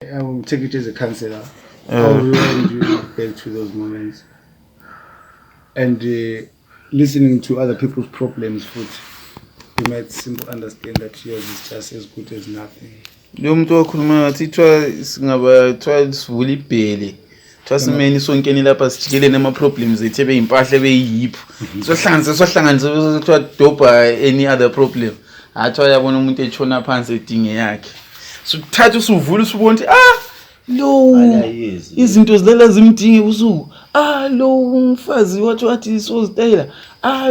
I will take it as a counselor. I will rewind you back to those moments. And listening to other people's problems, you might simply understand that yours is just as good as nothing. Lo muntu wakhuluma ngathi singaba sivula ibhele. Simeni sonkeni lapha sijikele nama problems ethu beyimpahla ebeyipho. Sohlanganisa kuthiwa doba any other problem. Athi uyabona umuntu etshona phansi edinge yakhe. Suthatha usuvula usubona ukuthi izinto zilela zimdinge usuku. Lo umfazi wathi sozitayela.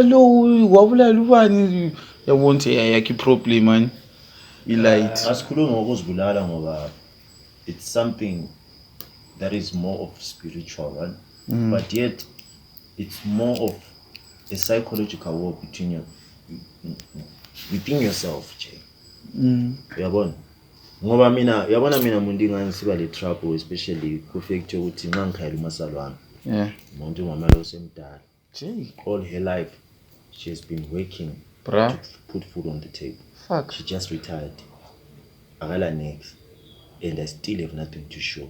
Lo wabulala ubani yabona ukuthi yakhe problem man. Ilight. Asikhuluma ngokuzibulala ngoba it's something that is more of spiritual, right? But yet it's more of a psychological war within yourself, Jay. Uyabona? Ngoba mina mundi ngani siba le trouble, especially ku fact ukuthi ngangikhayela umasalwana. Umuntu ngomalo semdala. Jay, all her life she has been working to put food on the table. Fuck. She just retired. Agala next, and I still have nothing to show.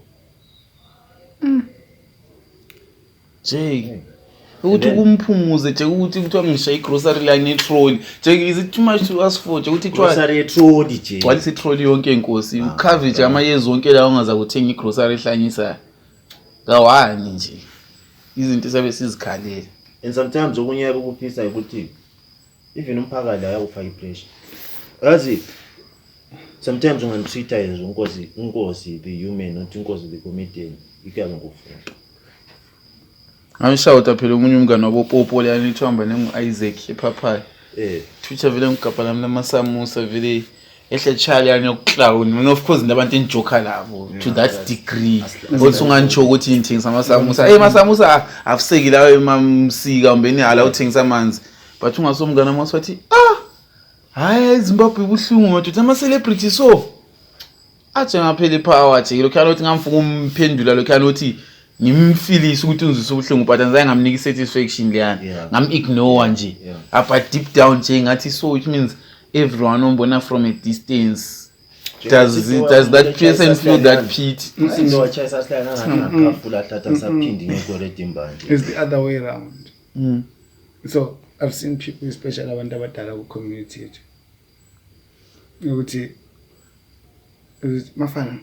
Jay, ukuthi kumphumuze nje ukuthi kuthiwa ngishaye grocery line trolley. Jay, is it too much to ask for? Nje ukuthi grocery trolley nje. Walisi trolley yonke inkosi. Ucoverage amayezi wonke la ongaza kuthenga igrocery ehlanyisa. Kawani nje. Izinto sabe sizikhalela. And sometimes okunye ukuphisa ukuthi even umphakathi la uyafaka ipressure. Yazi sometimes ungantreat as unkosi the human not unkosi the comedian ikazi ngofuna. Amshawuta phela umunye umngane wabopopo le yanithamba nengu-Isaac ePhaphaya. Twitter vele ngigabhala namasamusa vele ehle chali yani yokuclown. And of course nabantu enjoka labo to that degree. Ukuthi unganitsho ukuthi ngithengisa amasamusa. Masamusa afuseki lawo emamsika umbeni hala uthengisa amanzi. But ungasomngane amaswathi hayi Zimbabwe buhlungu madoda ama celebrity so. Athi ngaphela power nje lokho yalothi ngamfuka umphendula lokho yalothi ngimfilisa ukuthi unzisa ubuhlungu but angaze ngamnika satisfaction leyana ngam-ignore nje but deep down nje ngathi so which means everyone ombona from a distance does that person feel that pity. It's the other way around. So I've seen people, especially abantu abadala ku community yethu, ukuthi mafana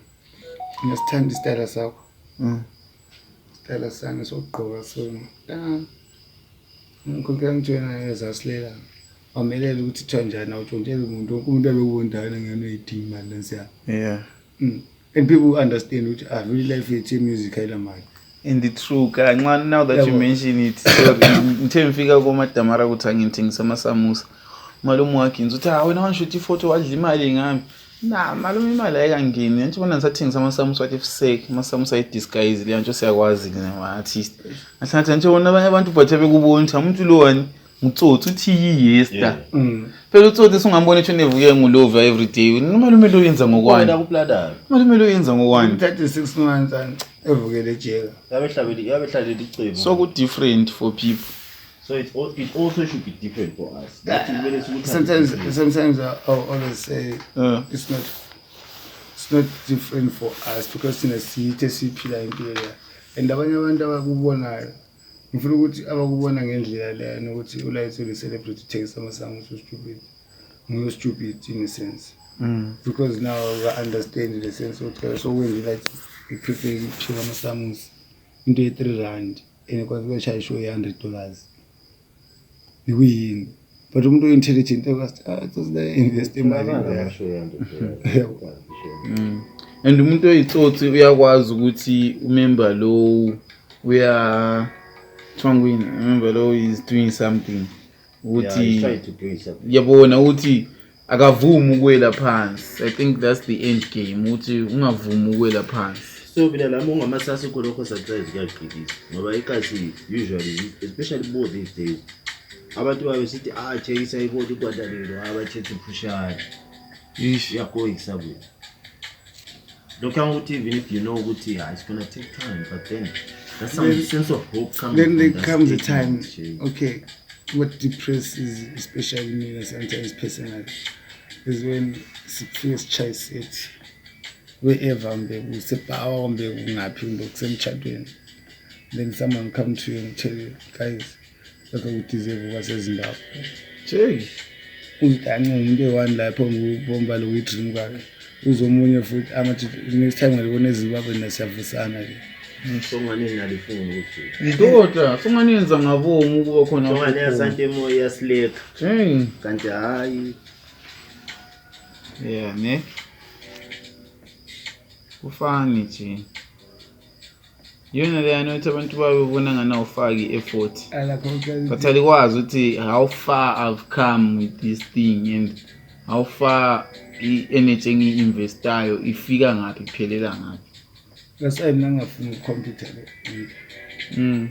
ngesithanda isitayela sakho. Isitayela sami sokugqoka sona. Ngikhonkela ngitshena ezasilela. Amelela ukuthi kuthiwa njani awutshontshela umuntu abekubondana ngene uyidinga imali lensiya. And people understand ukuthi really life yethu music ayilamali. And the true kancane now that you mention it, ngithe ngifika komadamara ukuthi angithengisa amasamusa. Malume wakhe ngithi wena wanshuthi ifoto wadla imali ngami. Malume imali ayikangeni. Nje bona ngisathengisa amasamusa wathi fake, amasamusa disguise le nto siyakwazi ngama artist. Ahlathi nje wona abanye abantu bathe bekubona umuntu lo wani utsotsi uthi yiyesta. Phela utsotsi singambona ethu nevuke ngulova every day. Malume lo yenza ngokwani? Malume lo yenza ngokwani? 36 months and evukele ejela. Yabehlaleli icebo. So good different for people. So it also should be different for us. Sometimes I always say it's not different for us because in a city siphila impilo le. And abanye abantu abakubonayo ngifuna ukuthi abakubona ngendlela le nokuthi ulayithe le celebrity takes amasamusa stupid. No stupid in a sense. Because now I understand the sense of so when you like you prefer to amasamusa into ye-3 and kwashaya show $100. Nikuyini but umuntu intelligent ukuthi invest imali and umuntu oyitsotsi uyakwazi ukuthi umember lo remember lo is doing something ukuthi yabona ukuthi akavumi ukwela phansi. I think that's the end game ukuthi ungavumi ukwela phansi. So bila la mungu amasasi kuloko surprise kuyaqhikisa ngoba ikasi usually especially both these days abantu babesithi Jayisa ibodi kwadalelo abathethe phushana yakho isabule lokho ukuthi even if you know ukuthi it's going to take time but then there's some sense of hope comes. Then there comes a time okay what depresses especially me sometimes personally is when first choice it wherever mbe usepower mbe ungaphi mbe kusemtchatweni, then someone come to you and tell you, guys, lokho kudeserve kwaseZimbabwe. Jay. Uzidanye umuntu eone lapho ngubomba lo dream kwakhe. Uzomunye futhi amathi next time ngalibona eZimbabwe nasiyavusana ke. Songane nalifuna ukuthi. Ndoda, songaniyenza ngabomu kuba khona. Songane yasante moya yasileka. Jay. Kanti hayi. Yeah, ne? Kufani nje. Yona le anothi abantu babona ngana ufaki effort. But alikwazi ukuthi how far I've come with this thing and how far energy ngi-investayo ifika ngaphi iphelela ngaphi. Bese nangafuna ukhompyutha le.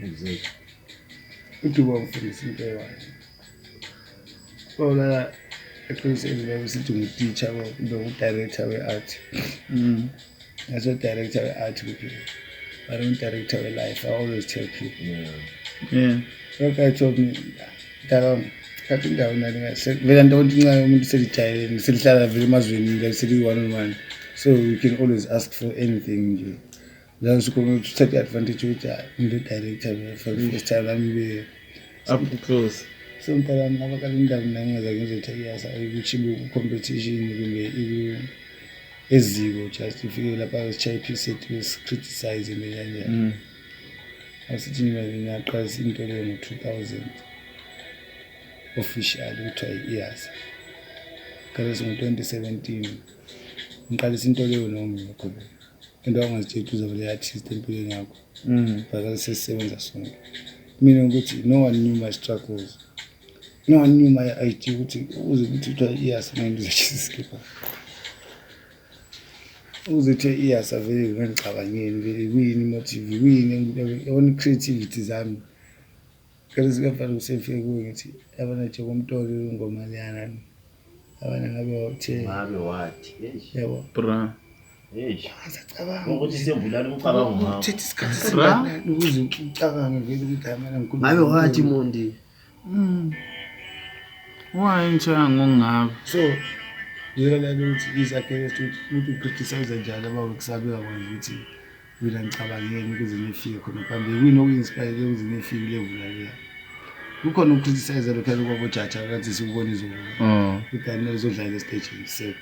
Exactly. Uduba mfundisi into ewayo. Ola ekhulise sithi ngutitsha director we-art. As a director we-art kuphela. I don't director we life. I always tell people. Yeah. So guy told me, kathi indawo nani vele nto nxa umuntu selitshayeleni selihlala vele emazweni seli one-on-one, so you can always ask for anything nje. Then sikhona to take advantage ukuthi ngi-director for the first time be Up close. so mntalami nabakala indawo nangenza ngizothatha ukuthi competition kumbe eziko just ufike lapha SHIP set was criticizing njalo. Asithi mina ngaqalisa into le ngo-2000 officially kuthiwa i-IASA. Ngaqalisa ngo-2017 ngiqalisa into leyo nomnye khona. Into angazitshela uzovele artist empilweni yakho. But sesisebenza sonke. Mina ukuthi no one knew my struggles. No one knew my idea ukuthi uze ukuthi kuthiwa i-IASA manje uzochisa uzethe IASA vele ngicabangeni vele kuyini motive kuyini yona creativity zami kale sikafana usefike kuwe ngithi yabona nje komntolo ingoma leyana abana ngabe wathi yabo Bra. asacabanga ukuthi sembulala umcabango ngakho uthethe isikhathi singakanani ukuze ucabange vele ukuthi mina ngikhuluma ngabe wathi Mondi Wayintsha ngongabe. so yena ukuthi izakhe ukuthi criticize njalo abakusabeka kanje ukuthi mina ngicabangeni ukuze ngifike khona phambili kuyini okuinspire ukuze ngifike level leyo kukhona ukucriticize lokho kwabo jaja akathi sikubona izolo ukanye uzodlala stage himself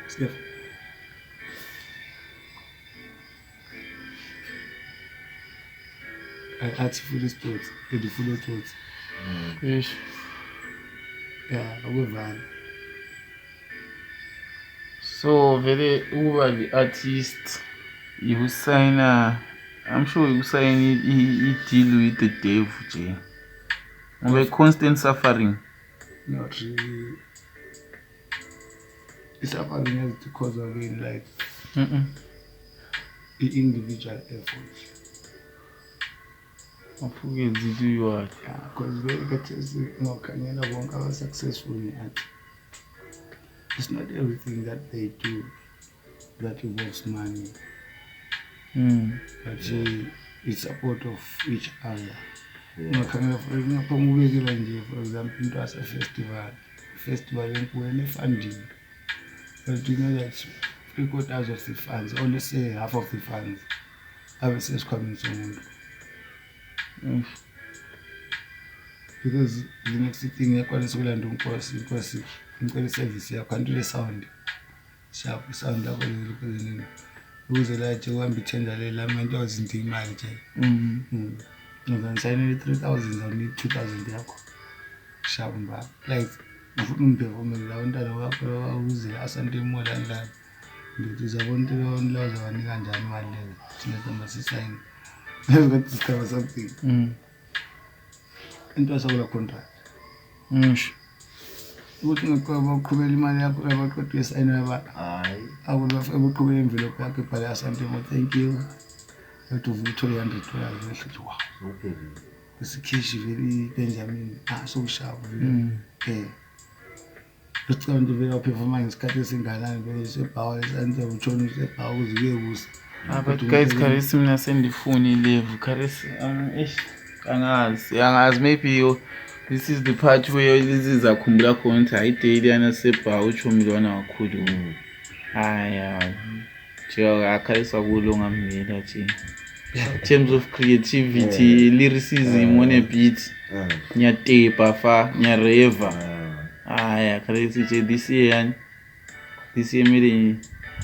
Steph athi full sports the full sports Yes. yeah awevana So vele uba the artist you sign I'm sure you sign deal with the devil nje. Ube constant suffering. not really it's about the cause of in life the individual effort. Afuke zidu what? Yeah, because very cases ngokanyela bonke aba successful in art. It's not everything that they do that involves money. But it's support of each other. Ngokanyela for example into as a festival when funding. But you know that 3/4 of the funds, only say half of the funds, is coming to someone. Because the next thing I call is going to because in service, I can't do the sound. Sharp sound up a little bit. Who's a light you want to change a little $11 in the manager. You can sign 3,000 or need 2,000. Sharp back. Like, I wouldn't perform around that work who's the Sunday more than that. It is a one to one laws of an England and one day. To let them sign. I've got to discover something. Into a contract. Looking at Kubeli money, I got to sign over. I would have ever come envelope back at Palace and thank you. You have to $200. Wow. Okay. It's a case very Benjamin. So sharp. Okay. Let's go and develop performance. Cutters in Ghana, very so power and the Chon powers. But guys, Karisi mina send the phone level. Karisi, angazi maybe This is the part where lizizakhumbula khona ukuthi hayi daily anasebha utsho umlwana kakhulu. Haya. Nje akhalisa kulo ngamela nje. In terms of creativity, lyricism on a beat. Nyatepa fa, nyareva. Haya, khalisa nje this year maybe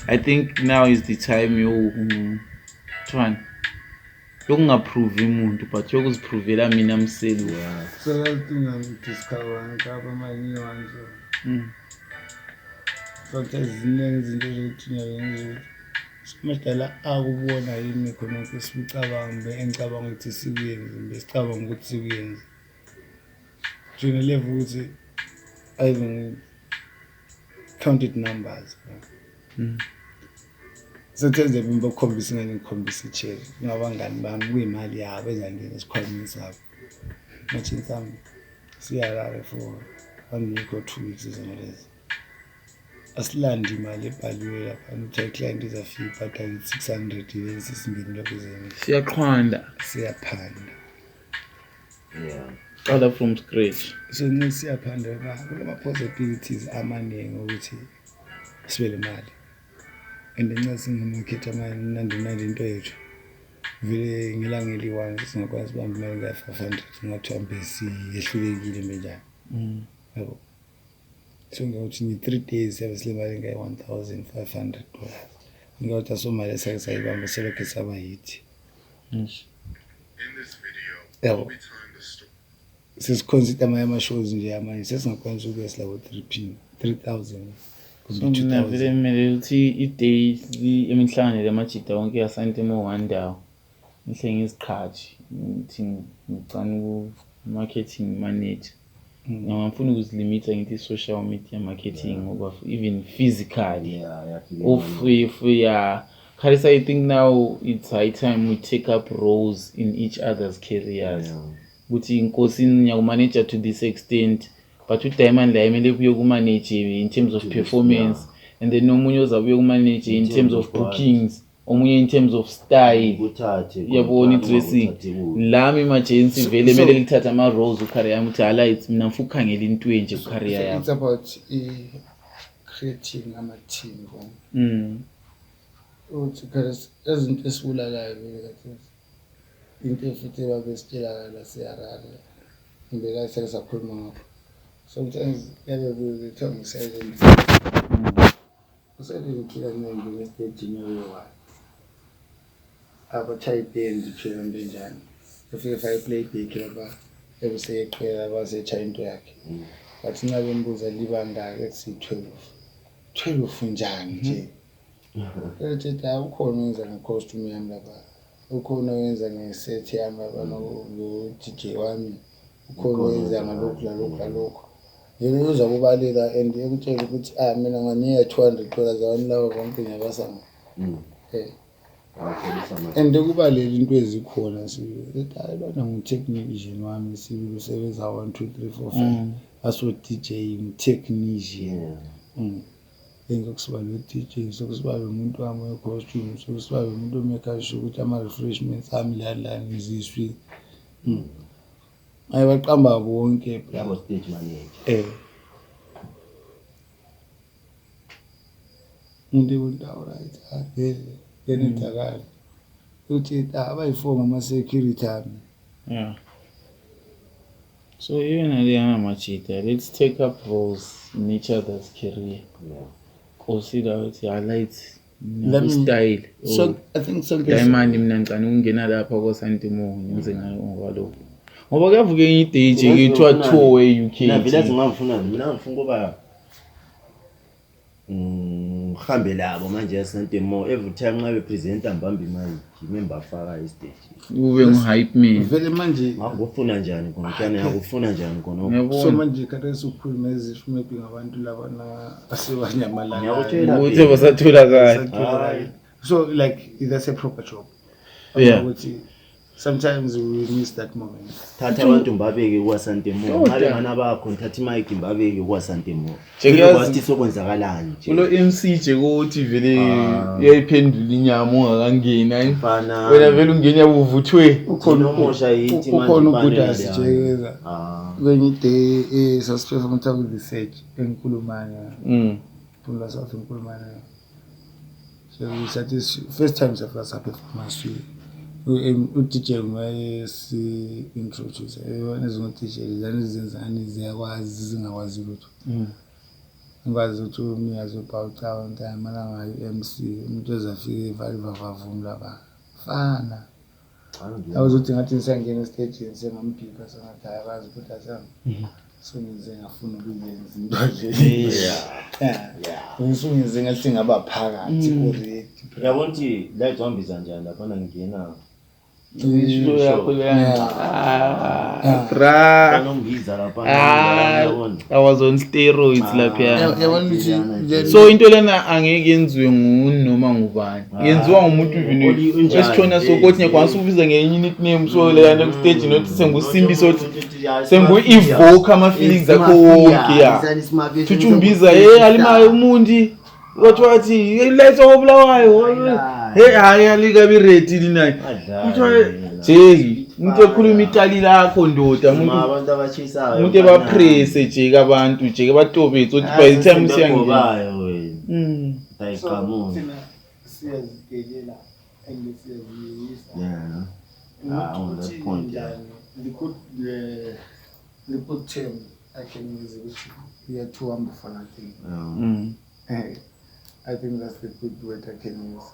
I think now is the time you yokungaprove umuntu but yokuziprovela mina mselu. So that thing I'm discovering ngaba manje wanje. Sometimes izinto zokuthi ngiyenza simadala akubona yini khona ukuthi sicabanga engicabanga ukuthi sikuyenze besicabanga ukuthi sikuyenze. June level ukuthi I even counted numbers. Sometimes I've been bakhombisa ngikhombisa ichele ngabangani bami kuyimali yabo ezangena esikhwameni sabo. Manje ngami siyalala for 1 week or 2 weeks izonalezi. Asilandi imali ebhaliwe lapha ukuthi client izafika but 600 yesi singeni lokuzeni. Siyaphanda. Start from scratch. So siyaphanda kulama possibilities amaningi ukuthi sibe le mali. And then singamarket amanje into yethu vele ngilangeli one singakwazi bamba imali nga 500 ngathi ambesi yehlulekile menjani yabo so ngawuthi ni 3 days service imali nga 1500 dollars ngawuthi asomali sayibamba selokhe saba yithi In this video yabo I'll be telling the story. sisiconsider ama shows nje amanje sesingakwanisa ukuyesla ku 3000 So mina vele kumele ukuthi i-day emihlangano lamajida wonke yasantemo one ndawo ngihle ngiziqhathi ngithi ngicana ku-marketing manager ngifuna ukuzilimita ngithi social media marketing ngoba even physically Khalisa, I think now it's high time we take up roles in each other's careers ukuthi inkosini ngiyakumanager to this extent but uDiamond la emele kuye kumanage in terms of performance and then nomunye ozabuye kumanage in terms of bookings omunye in terms of style yabona dressing lami emergency vele emele lithatha ama roles ucareer yami ukuthi highlights mina mfu ukukhangela into enje kucareer yami. It's about creating ama team uthi because izinto esibulalayo vele kahle into futhi babesitshela la siyarala ngibeka sesakhuluma ngakho. Sometimes yabe kuthanga silent. Usadini kila nenge ngestage nyewe. Aba type end phela njani. If I play big lapha ebese eqhela basecha into yakhe. But nabe mbuza libanga ethi 12 njani nje. Ethi awukhona wenza ngecostume yami lapha. Ukhona wenza ngeset yami lapha no DJ wami. Ukhona wenza ngalokho. Yena uzakubalela and ekutshela ukuthi mina nganiya $200 wami lawo bonke ngiyabasanga. And kubalela into ezikhona sibe lona ngutechnician wami sisebenza 1 2 3 4 5 aso DJ technician. Engokusibala DJ sokusibala umuntu wami wecostume sokusibala umuntu omeka sure ukuthi ama refreshments ami la ngiziswi. Ayabaqamba bonke yabo stage manager umuntu undawo right yenidakala uthi abayifonga ama security ami. So even aliyana machita, let's take up roles in each other's career. Consider ukuthi highlights style. So I think some Diamond mina ngicane ukungena lapha ko Santimo ngenze ngayo ngokwalo. Ngoba kuyavuke i-DJ ngithiwa tour e-UK. Na vile ngingafuna mina ngifuna kuba uhambe labo manje yaSantemo every time nxa bepresenta mbamba imali ngimemba faka i-stage. Ube ngu-hype man. Vele manje ngakufuna njani khona kana yakufuna njani khona. So manje kade ukukhuluma ezisho maybe ngabantu laba na asebanyamalala. Ngiyakutshela ukuthi basatholakala. So like that's a proper job. Sometimes we miss that moment. Thatha abantu mbabeke kwaSantemo ngabe mana bakho thatha mic mbabeke kwaSantemo njengoba sokwenzakalani nje kulo MC nje ukuthi vele uyayiphendula inyama ungakangena wena vele ungena uvuthwe ukhona umosha yithi manje ukhona ukudasi nje ah kwenye day sasiperform with the stage enkulumana Pula South enkulumana. So we started first time safika performance uDJ wayesi introduce ezinye DJ zanezenzani ziyakwazi zingakwazi lutho ngikwazi ukuthi umnikazi ubhawuta ntamana ngayo MC umuntu ezafika evaliva vavumla ba fana awuzothi ngathi sengena stage sengamphika sengathi ayabazi ukuthi asami so ngize ngafuna ukuyenza into nje ngisungize ngathi ngaba phakathi already yabona ukuthi light hambisa njani lapha ngingena isho yakho bra kanombiza lapha I was on steroids lapha yabona ukuthi so into lena angeke yenziwe noma ngubani yenziwa ngumuntu ivini esithona sokuthi ngekwanisa ukubiza ngenye nickname so leyana ku stage nothi sengusimbi sothi sengu evoke ama feelings akho wonke ya thuthumbiza alimayo umundi wathi letho obulawayo hayi alika bi ready linayo Jeki umuntu ekhuluma itali lakho ndoda abantu abachisayo umuntu ebapresse Jeki abantu Jeki batobethu uthi by the time usiyangena wena tayiqhamuka siyazidelela engisiyaziisa on that point the good term I can use which we are too humble for nothing. I think that's the good word I can use.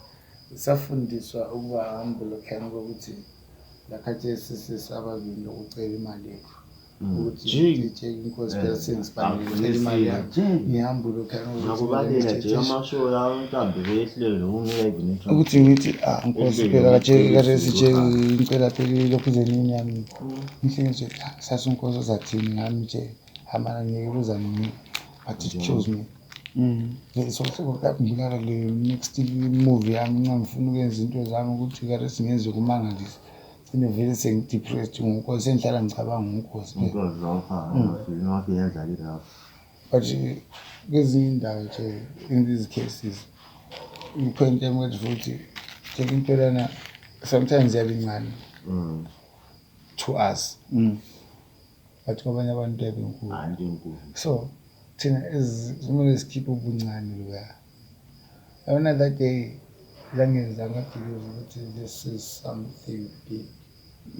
Safundiswa ukuba humble khani ukuthi lakhathi sisi ababili ukucela imali yethu ukuthi DJ inkosi sesingisibanele imali ngihambule khani ngokubalela nje amashow lawo inkambi behlelo ungeke even ukuthi ngithi inkosi phela kanje sije ngicela phela lokhu zenini yami ngihle nje sasunkosi zathini ngami nje hamana ngeke buza mina but choose me so ngikakhumbula le next movie yami ngifuna ukwenza izinto zami ukuthi kare singenze kumangalisa sinevele sengidepressed ngokuthi sengihlala ngicabanga ngokhosi lapha yenza lapha but kwezinye indawo nje in these cases ipoint yami futhi nje into lana sometimes yabincane to us but kwabanye abantu ebenkulu so thina kumele sikhiphe ubuncane loya yabona that day langenza ngabelieve ukuthi this is something big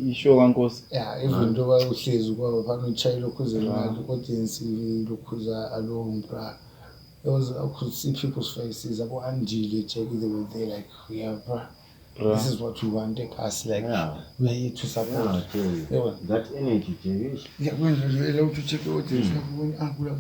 isho kankosi even though uhlezi kwaba phana uchayela ukuzela audience lokhuza alombra there was I could see people's faces abo Andile Jeki they were there like this is what we want us like we are here to support that energy Jeki when you allow to check audience akula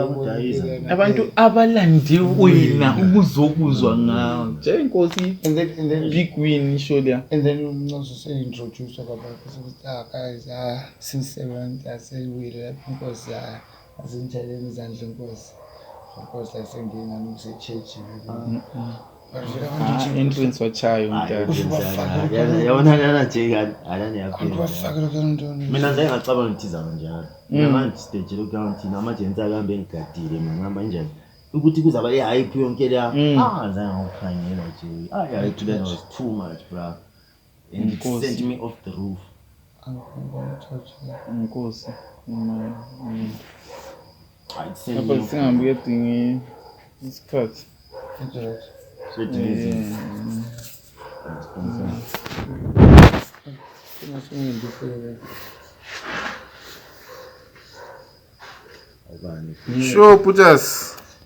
bodayise abantu abalandi wena ukuzokuzwa ngawo nje inkosi and then big win show there and then also say introduce about guys since everyone say we because asintsheleni izandla inkosi because like sengena nokuse church entrance wachayo umntana yabona lana Jeki alani yaphela mina nje ngacabanga ngithiza kanjalo manje stage lokuthi namajensi akambe engigadile mina ngihamba njani ukuthi kuzaba hype yonke la zange ngokukhangela Jeki hype then was too much bro and it sent me off the roof inkosi apho singambuye dingi isikhathi so it is sure put us